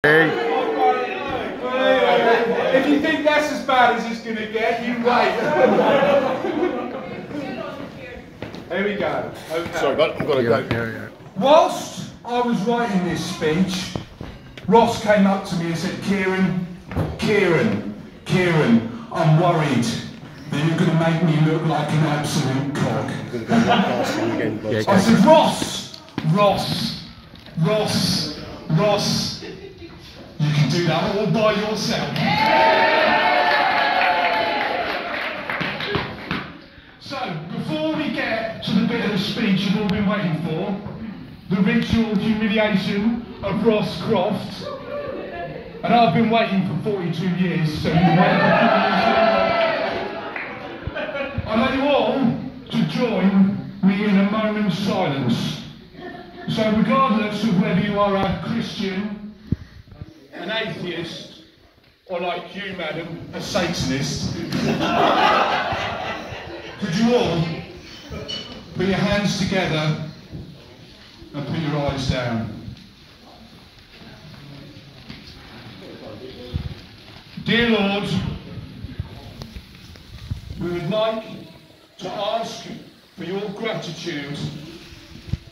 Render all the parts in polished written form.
Hey. If you think that's as bad as it's going to get, you wait. Here we go. Okay. Sorry, bud, I've got to go. Whilst I was writing this speech, Ross came up to me and said, Kieran, I'm worried that you're going to make me look like an absolute cock. I said, Ross, you can do that all by yourself. So, before we get to the bit of the speech you've all been waiting for, the ritual humiliation of Ross Croft, and I've been waiting for 42 years, so you're waiting for I'd like you all to join me in a moment's silence. So regardless of whether you are a Christian, an atheist, or like you, madam, a Satanist, could you all put your hands together and put your eyes down? Dear Lord, we would like to ask for your gratitude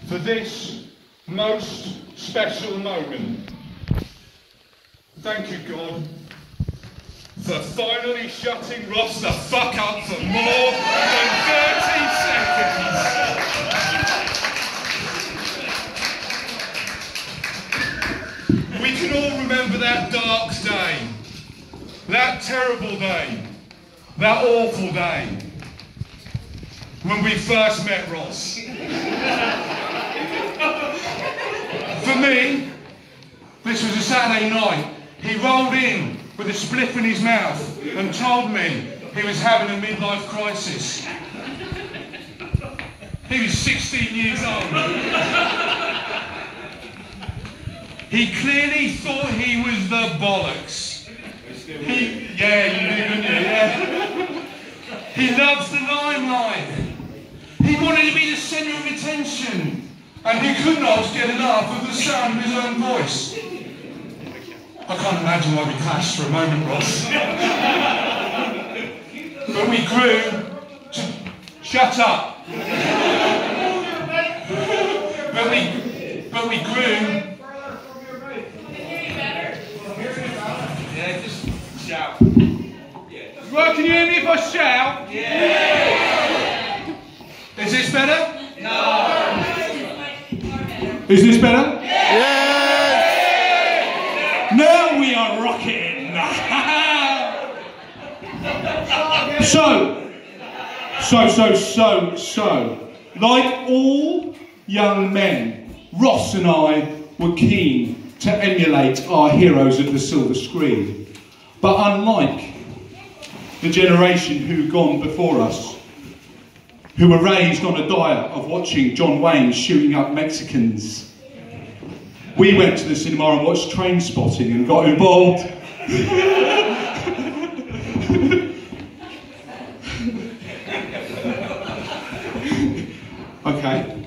for this most special moment. Thank you, God, for finally shutting Ross the fuck up for more than 30 seconds. We can all remember that dark day, that terrible day, that awful day, when we first met Ross. For me, this was a Saturday night. He rolled in with a spliff in his mouth and told me he was having a midlife crisis. He was 16 years old. He clearly thought he was the bollocks. Yeah, you do, didn't you? Yeah. He loves the limelight. He wanted to be the centre of attention. And he could not get enough of the sound of his own voice. I can't imagine why we clashed for a moment, Ross. But we grew to... Shut up! But we grew... Yeah, just shout. Well, can you hear me if I shout? Yeah! Is this better? No! Is this better? Yes! Now we are rocking! So, like all young men, Ross and I were keen to emulate our heroes of the silver screen. But unlike the generation who'd gone before us, who were raised on a diet of watching John Wayne shooting up Mexicans, we went to the cinema and watched Trainspotting and got involved. Okay.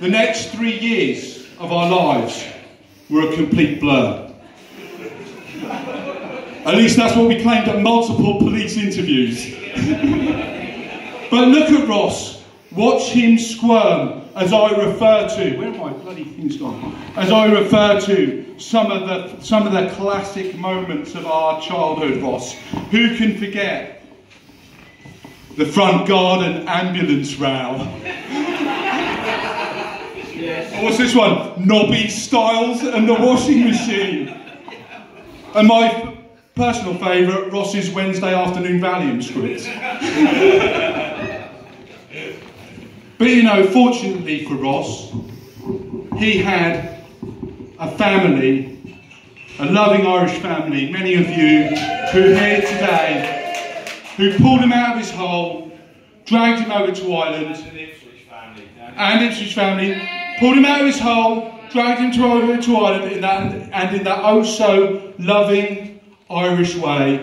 The next 3 years of our lives were a complete blur. At least that's what we claimed at multiple police interviews. But look at Ross. Watch him squirm as I refer to... Where are my bloody things gone? As I refer to some of the classic moments of our childhood, Ross. Who can forget the front garden ambulance row? Yes. Or what's this one? Nobby Styles and the washing machine. And my personal favourite, Ross's Wednesday afternoon Valium script. But you know, fortunately for Ross, he had a family, a loving Irish family, many of you who are here today, who pulled him out of his hole, dragged him over to Ireland, and Ipswich family, pulled him out of his hole, dragged him over to Ireland in that oh so loving Irish way.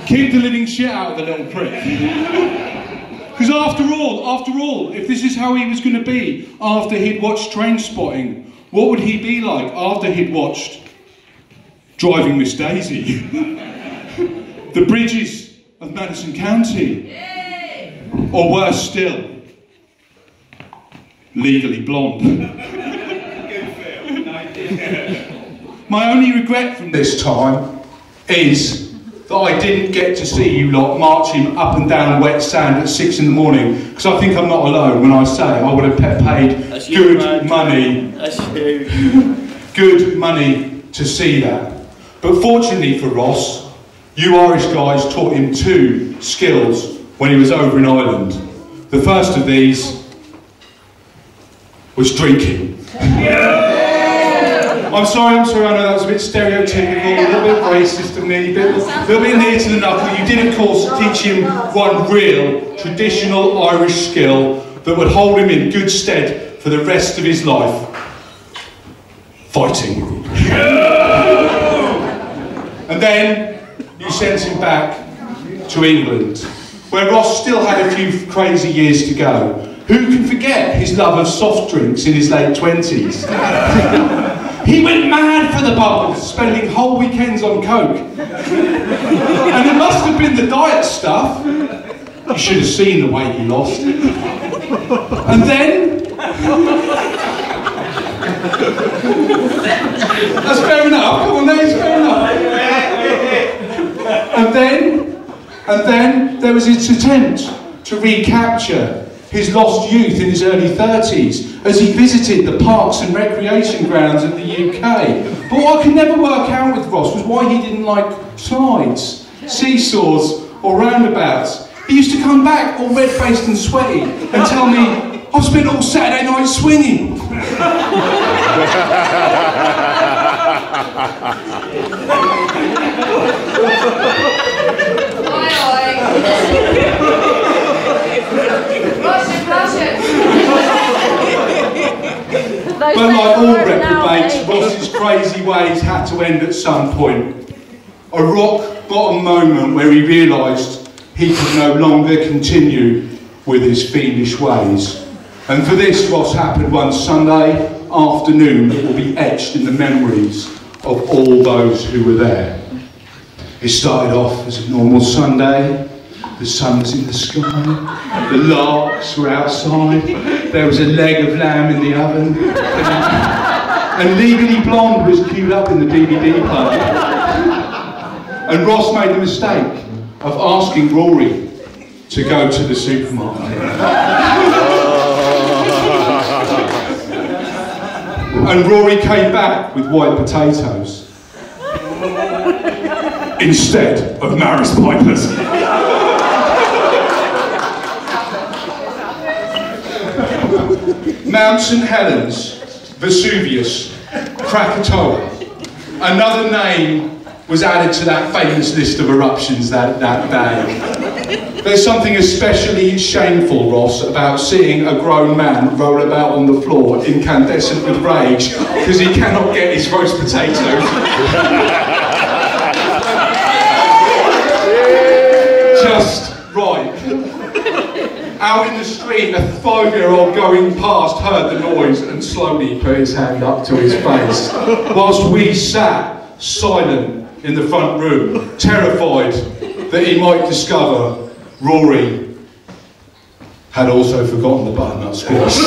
Keep the living shit out of the little prick. Because after all, if this is how he was going to be after he'd watched Trainspotting, what would he be like after he'd watched Driving Miss Daisy? The Bridges of Madison County? Or worse still, Legally Blonde? My only regret from this time is that I didn't get to see you lot marching up and down wet sand at 6 in the morning, because I think I'm not alone when I say I would have paid good money to see that. But fortunately for Ross, you Irish guys taught him 2 skills when he was over in Ireland. The first of these was drinking. I'm sorry, I know that was a bit stereotypical, a little bit racist of me, a little bit near to the knuckle. You did, of course, teach him one real, traditional Irish skill that would hold him in good stead for the rest of his life. Fighting. And then you sent him back to England, where Ross still had a few crazy years to go. Who can forget his love of soft drinks in his late 20s? He went mad for the bubbles, spending whole weekends on coke. And it must have been the diet stuff. You should have seen the weight he lost. And then... That's fair enough, come on, that's fair enough. And then there was his attempt to recapture his lost youth in his early 30s as he visited the parks and recreation grounds of the UK. But what I could never work out with Ross was why he didn't like slides, seesaws or roundabouts. He used to come back all red-faced and sweaty and tell me, I've spent all Saturday night swinging. But like all reprobates, Ross's crazy ways had to end at some point. A rock-bottom moment where he realised he could no longer continue with his fiendish ways. And for this, Ross happened one Sunday afternoon that will be etched in the memories of all those who were there. It started off as a normal Sunday. The sun was in the sky, the larks were outside, there was a leg of lamb in the oven, and Legally Blonde was queued up in the DVD player. And Ross made the mistake of asking Rory to go to the supermarket. And Rory came back with white potatoes instead of Maris Pipers. Mount St Helens, Vesuvius, Krakatoa. Another name was added to that famous list of eruptions that day. There's something especially shameful, Ross, about seeing a grown man roll about on the floor incandescent with rage because he cannot get his roast potatoes just right. Out in the street, a 5-year-old going past heard the noise and slowly put his hand up to his face, whilst we sat silent in the front room, terrified that he might discover Rory had also forgotten the butternut squash.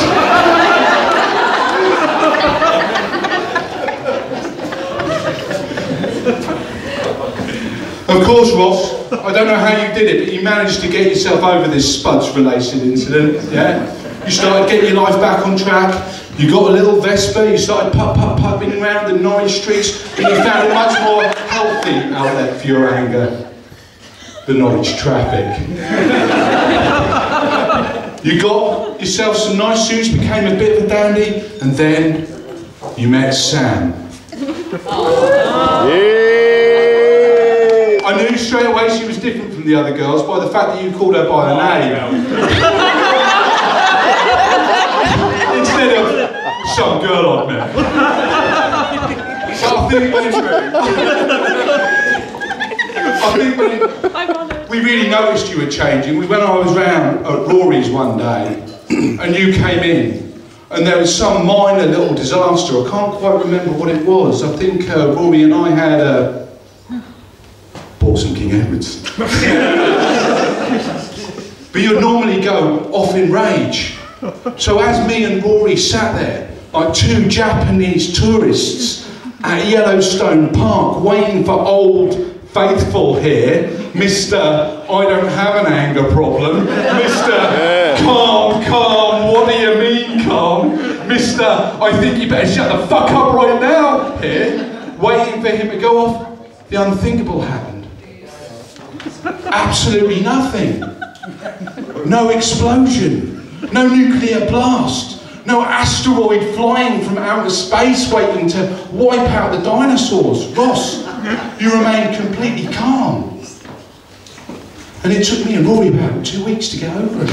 Of course, Ross, I don't know how you did it, but you managed to get yourself over this spuds-related incident, yeah? You started getting your life back on track, you got a little Vespa, you started putt-putt-putting around the Norwich streets, and you found a much more healthy outlet for your anger. The Norwich traffic. You got yourself some nice suits, became a bit of a dandy, and then you met Sam. I knew straight away she was different from the other girls by the fact that you called her by her name. Instead of some girl I'd met. So I think when we really noticed you were changing. When I was round at Rory's one day, and you came in, and there was some minor little disaster. I can't quite remember what it was. I think Rory and I had bought some King Edwards. But you'd normally go off in rage. So as me and Rory sat there, like two Japanese tourists at Yellowstone Park, waiting for old faithful here, Mr. I don't have an anger problem, Mr. Calm, calm, what do you mean calm, Mr. I think you better shut the fuck up right now here, waiting for him to go off. The unthinkable happened. Absolutely nothing. No explosion, no nuclear blast, no asteroid flying from outer space waiting to wipe out the dinosaurs. Ross, you remained completely calm. And it took me and Rory about 2 weeks to get over it.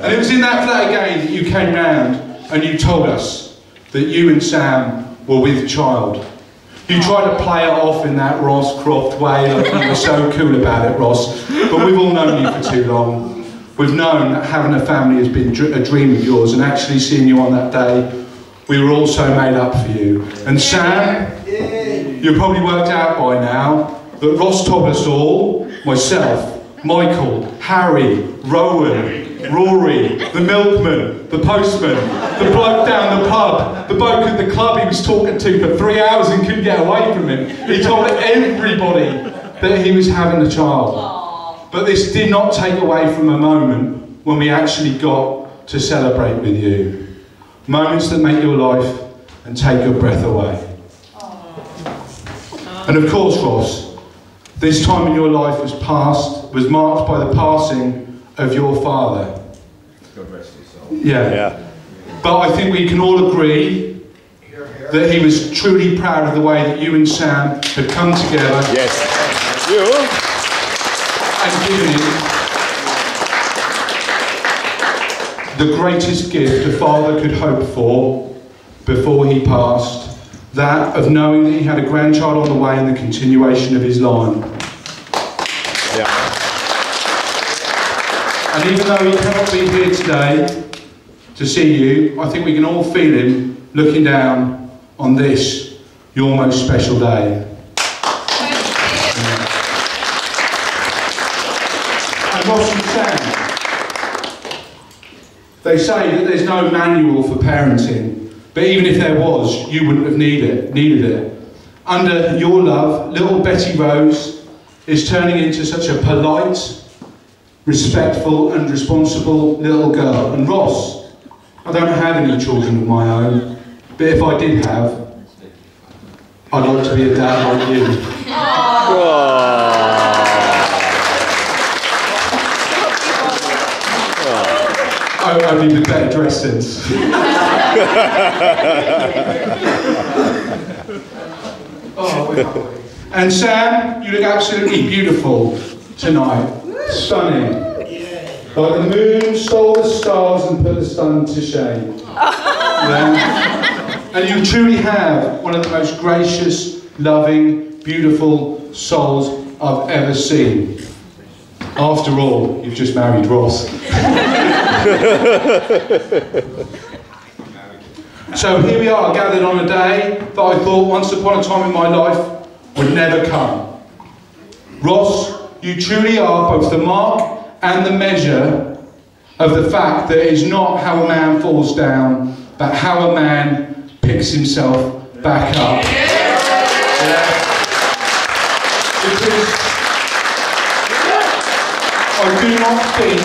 And it was in that flat again that you came round and you told us that you and Sam were with child. You tried to play it off in that Ross Croft way, like you were so cool about it, Ross. But we've all known you for too long. We've known that having a family has been a dream of yours, and actually seeing you on that day, we were all so made up for you. And Sam, you've probably worked out by now that Ross told us all, myself, Michael, Harry, Rowan, Rory, the milkman, the postman, the bloke down the pub, the bloke at the club he was talking to for 3 hours and couldn't get away from him. He told everybody that he was having a child. But this did not take away from a moment when we actually got to celebrate with you. Moments that make your life and take your breath away. And of course, Ross, this time in your life was marked by the passing of your father. God rest his soul. Yeah. But I think we can all agree that he was truly proud of the way that you and Sam had come together. Yes. You? And given him the greatest gift a father could hope for before he passed, that of knowing that he had a grandchild on the way and the continuation of his line. Yeah. And even though he cannot be here today to see you, I think we can all feel him looking down on this, your most special day. And Ross and Sam, they say that there's no manual for parenting, but even if there was, you wouldn't have needed it. Under your love, little Betty Rose is turning into such a polite, respectful and responsible little girl. And Ross, I don't have any children of my own, but if I did have, I'd like to be a dad like you. Only with better dressings. And Sam, you look absolutely beautiful tonight. Stunning. Like the moon stole the stars and put the sun to shame. Yeah. And you truly have one of the most gracious, loving, beautiful souls I've ever seen. After all, you've just married Ross. So here we are, gathered on a day that I thought once upon a time in my life would never come. Ross, you truly are both the mark and the measure of the fact that it is not how a man falls down, but how a man picks himself back up. Yeah. Because I do not think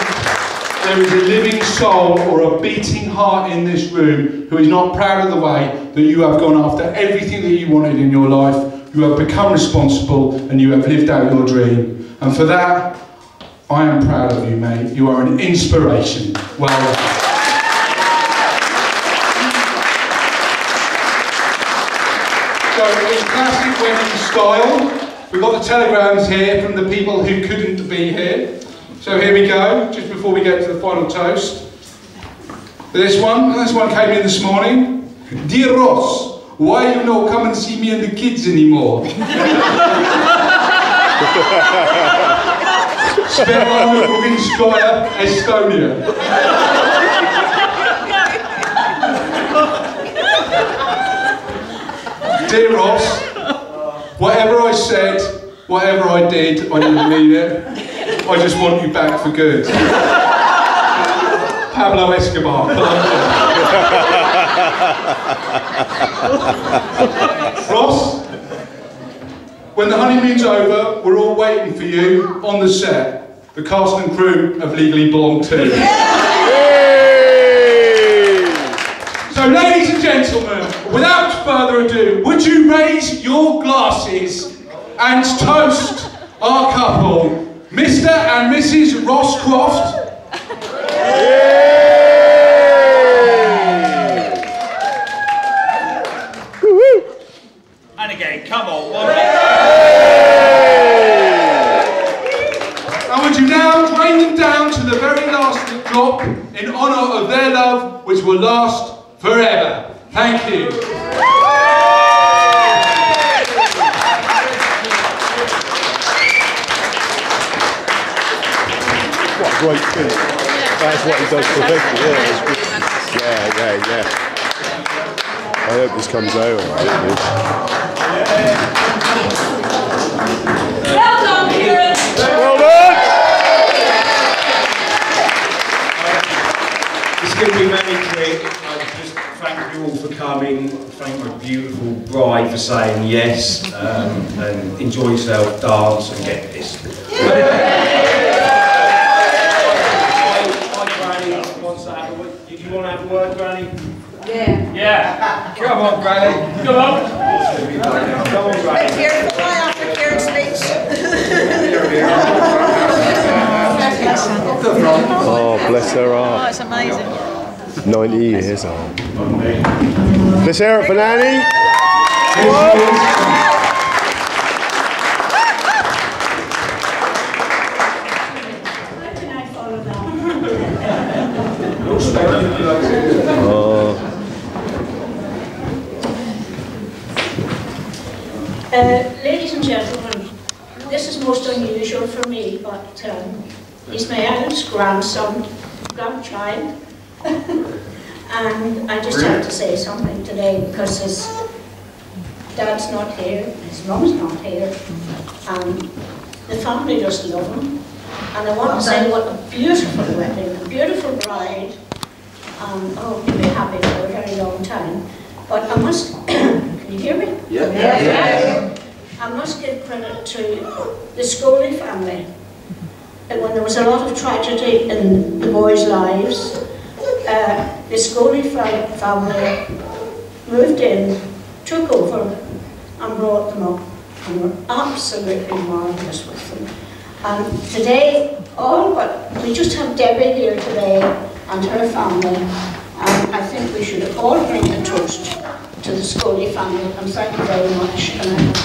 there is a living soul or a beating heart in this room who is not proud of the way that you have gone after everything that you wanted in your life. You have become responsible and you have lived out your dream. And for that, I am proud of you, mate. You are an inspiration. Well done. So in classic wedding style, we've got the telegrams here from the people who couldn't be here. So here we go, just before we get to the final toast. This one came in this morning. Dear Ross, why you not come and see me and the kids anymore? Spero Ruginskaya, Estonia. Dear Ross, whatever I said, whatever I did, I didn't mean it. I just want you back for good. Pablo Escobar, Colombia. Ross, when the honeymoon's over, we're all waiting for you on the set. The cast and crew of Legally Blonde 2. So ladies and gentlemen, without further ado, would you raise your glasses and toast our couple, Mr. and Mrs. Ross Croft. And again, come on, one And would you now drain them down to the very last drop in honour of their love, which will last forever. Thank you. What a great thing. That's what he does for Vicky, yeah. I hope this comes out alright. Well done, Kieran! Well done! It's going to be very quick. I just thank you all for coming. Thank my beautiful bride for saying yes. And enjoy yourself, dance and get pissed. Hi, Granny. Wants to have a word. Did you want to have a word, Granny? Yeah. Yeah. Come on, Granny. Come on. Come on, Granny. Kieran, fly after Kieran's speech. Oh, bless her Oh, heart. it's amazing. 90 years old. Let's hear it for Nanny. Ladies and gentlemen, this is most unusual for me, but he's my eldest grandchild, and I just have to say something today because his dad's not here, his mum's not here, and the family just love him. And I want to say what a beautiful wedding, a beautiful bride, and I hope you'll be happy for a very long time. But I must, can you hear me? Yeah. I must give credit to the Scully family. And when there was a lot of tragedy in the boys' lives, the Scully family moved in, took over, and brought them up. And were absolutely marvellous with them. And today, we just have Debbie here today and her family. And I think we should all bring a toast to the Scully family. And thank you very much. And